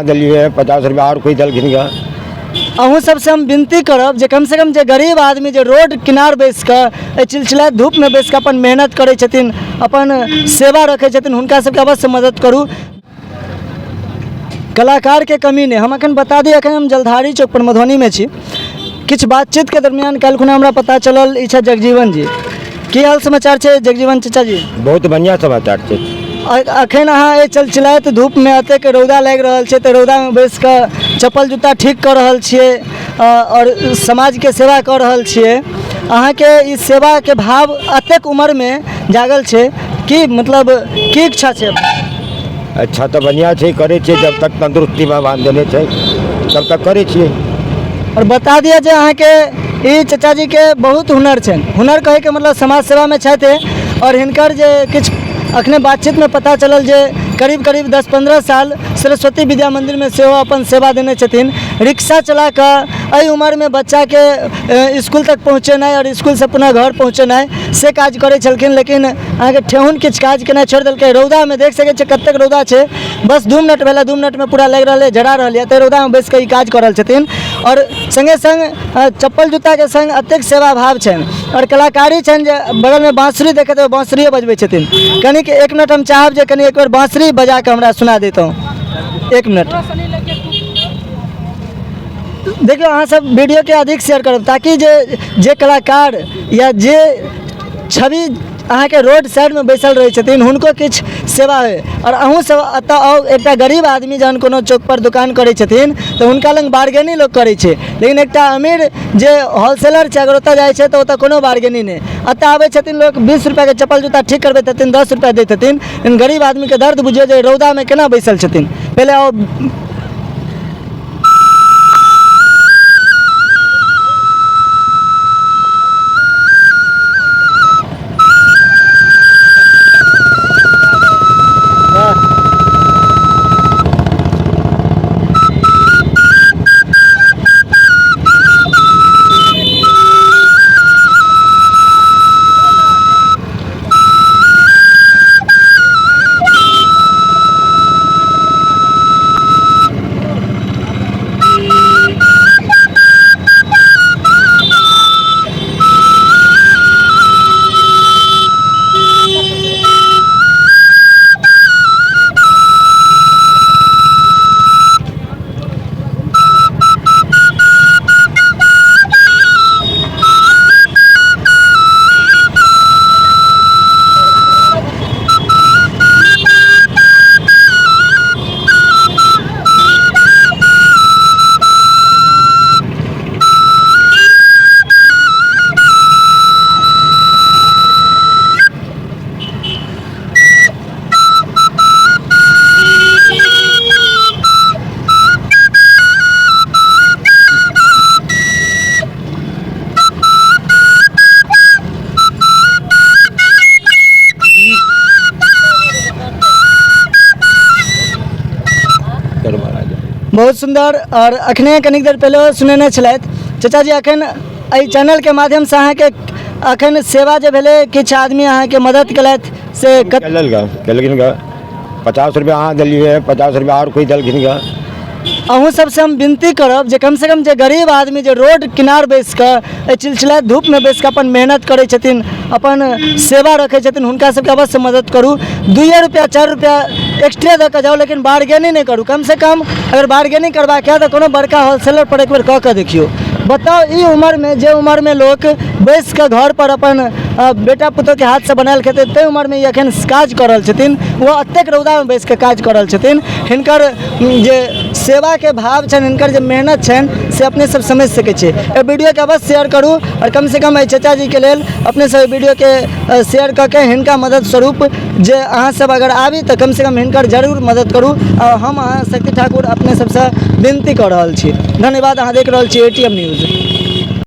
अहाँ दिलिए 50 रुपया और कोई दलखिन गा। अहूँ सबसे हम विनती करब जे कम से कम जे गरीब आदमी जे रोड किनार बैस कऽ चिलचिलाइत धूप में बैस कऽ अपन मेहनत करै छथिन, अपन सेवा रखै छथिन, हुनका सबके अवश्य मदद करू। कलाकार के कमी नहीं। हम अखन बता दी, अखन हम जलधारी चौक पर मधुबनी में छी। किछ बातचीत के दरमियान कल खुना हमरा पता चलल ई छै जगजीवन जी। की हाल समाचार छै जगजीवन चाचा जी? बहुत बढ़िया समाचार छै। अखन अहाँ चिलचिलाइत धूप में एतेक रौदा लागि रहल छै तऽ रौदा में बैस कऽ चप्पल जूता ठीक कर रहल छियै और समाज के सेवा कर रहल छियै। अहाँ के ई सेवा के भाव एतेक उम्र में जागल छै कि मतलब की इच्छा छै? अच्छा तो बढ़िया छै, करे छियै जब तक तंदुरुस्ती में बांध देने छै तब तक करे छियै। और बता दिया जे अहाँ के ई चाचा जी के बहुत हुनर छन। हुनर कहे के मतलब समाज सेवा में छथि और हिनकर जे किछ अखने बातचीत में पता चलल जे करीब करीब 10-15 साल सरस्वती विद्या मंदिर में सेहो अपन सेवा देने छथिन। रिक्शा चला कर एहि उम्र में बच्चा के स्कूल तक पहुँचेनाइ और स्कूल से पुनः घर पहुँचेनाइ से काज करे छलखिन, लेकिन अहाँ के ठेहुन किछ काज केनाइ छोड़ देलकै। रौदा में देख सकै छै कतेक रौदा छै, बस 2 मिनट भेलै, 2 मिनट में पूरा लागि रहल है, जरा रहल है, तो रौदा में बैस के ई काज कर रहल छथिन। और संगे संग चप्पल जूता के संग अतेक सेवा भाव छनि और कलाकारी छनि जे बगल में बांसुरी देखे तो बांसुरी बजबै छथिन। कनिक 1 मिनट हम चाहब जे कनि एक बार बांसुरी बजा के हमरा सुना देता हूँ। 1 मिनट देखियो, अहाँ सब वीडियो के अधिक शेयर करब ताकि जे कलाकार या जे छवि अहाँ के रोड साइड में बैसल रहे छथिन हुनको किछ सेवा है। और अहूँ सब एतऽ आउ, एकटा गरीब आदमी जहन कोनो चौक पर दुकान करे छथिन तो हुनका लग बार्गेनिंग लोग करे छै, लेकिन एकटा अमीर जे होलसेलर छै अगर ओतऽ जाइ छै तो ओतऽ कोनो बार्गेनिंग नहीं। एतऽ आबै छथिन लोग 20 रुपया के चप्पल जूता ठीक करबै छथिन, 10 रुपया दै छथिन, लेकिन गरीब आदमी के दर्द बुझियो जे रौदा में केना बैसल छथिन। पहले आओ बहुत सुंदर। और अखने कनिक देर पहले सुनेने छलथि चाचा जी, अखन एहि चैनल के माध्यम से अहाँ के अखन सेवा जे भेलै, किछ आदमी अहाँ के मदद केलथि से केलखिन गा। 50 रुपया अहाँ दिलिए, 50 रुपया और कोई दलखिन गा। अहूँ सबसे हम विनती करब जे कम से कम जे गरीब आदमी जे रोड किनार बैस कऽ चिलचिलाइत धूप में बैस कऽ अपन मेहनत करै छथिन, अपन सेवा रखै छथिन, हुनका सबके अवश्य मदद करू। 2 रुपया 4 रुपया एक्स्ट्रा दऽ कऽ जाओ, लेकिन बार्गेनिंग नहीं करू। कम से कम अगर बार्गेनिंग करबाक है तो कोनो बड़का होलसेलर पर एक बेर कऽ के देखियो। बताओ ई उम्र में, जे उम्र में लोग बैस कऽ घर पर अपन बेटा पुतोह के हाथ से बनायल खेते, ते उम्र में अखन काज कर रहल छथिन, वो अतेक रौदा में बैस कऽ काज कर रहल छथिन। हिनकर जे सेवा के भाव छनि, हिनकर जे मेहनत छनि से अपने सब समझ सकै छी। ए वीडियो के अवश्य शेयर करू और कम से कम चाचा जी के लेल अपने सब वीडियो के शेयर करके हिनका मदद स्वरूप जे अहाँ सब अगर आबी तो कम से कम हिनकर जरूर मदद करू। और हम अहाँ शक्ति ठाकुर अपने सबसे विनती कर रहल छी। धन्यवाद। अहाँ देख रहल छी ATM न्यूज़।